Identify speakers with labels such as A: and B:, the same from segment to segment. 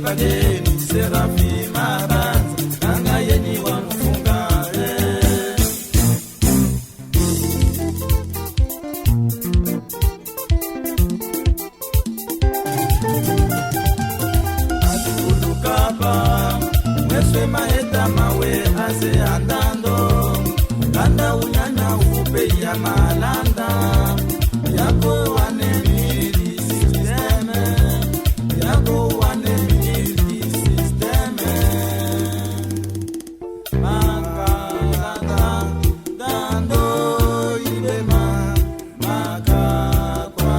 A: pageni Serafi Mabanza kanga yenyi wa mfunga Atukulukapa mweswe maeta mawe ase andando kanda unyanya upe ya malanda yako wanemiri sisteme yako wanemiri sisteme makalanda dando ibema makakwa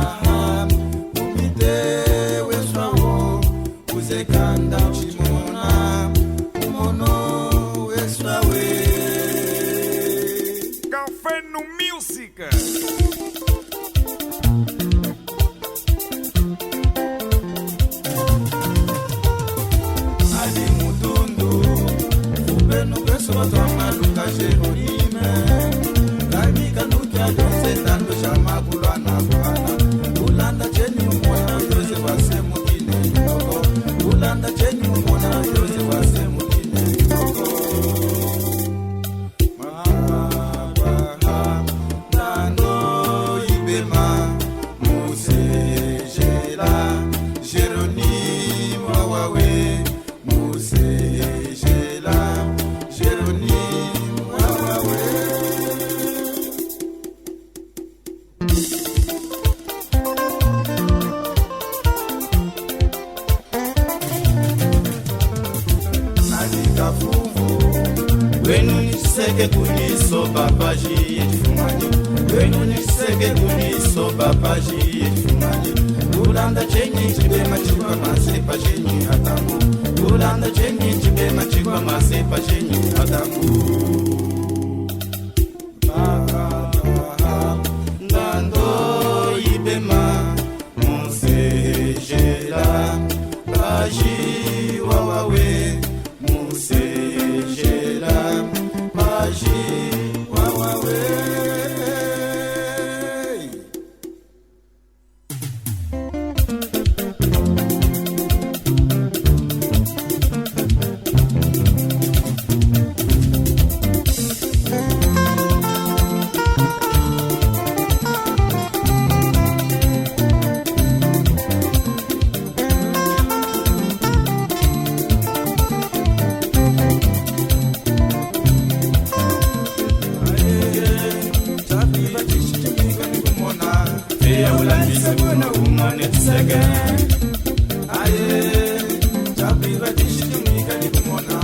A: umite weswaho uzekanda uchimona umono weswawe
B: Café no Música.
A: Ali mutundu ubenu beso maluka Jeronime kami kanukia donse tando shama kulana kulana ulanda cheni umona yose wase mukine yoko ulanda cheni umona yose wase mukine yoko Mabaha Nando Ibema Musejela Jeronime Wawawe Musejela Jeronime Wawawe Nadika fuvu Wenu niseke kuniso babaji yefumani Wenu niseke kuniso babaji yefumani Ulanda chenyi chibema chikwa masepa chenyi atangu Ulanda chenyi chibema chikwa masepa chenyi atangu Ndando ibema Musejela Baji wawawe Musejela Baji wawawe Ulambise kuna umane tsege aye chapiva tishitumika nikumona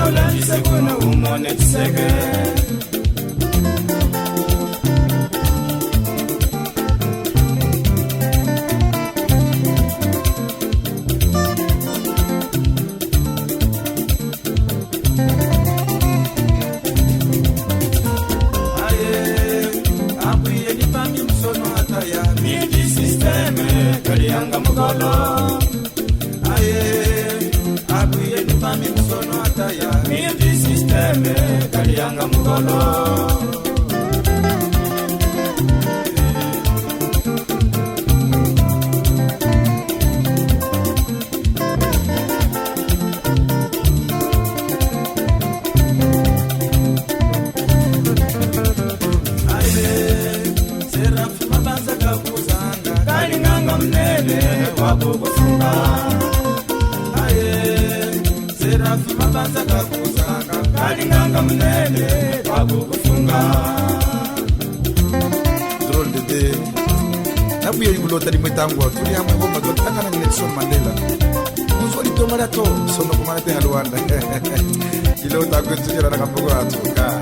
A: ulambise kuna umane tsege Kalianga mugolo aye abuye nipami msono ataya mindi systeme kalianga mugolo wakukufunga aye Serafi Mabanza kakuzanga kalinganga mnene wakukufunga drôle de dé nabuye likulota limwe tangwa tuli hamwe ngoma zotangana ni Nelson Mandela muzoli tomara to sono kumana te Luanda ilo takwenzunyera nakapoko atuka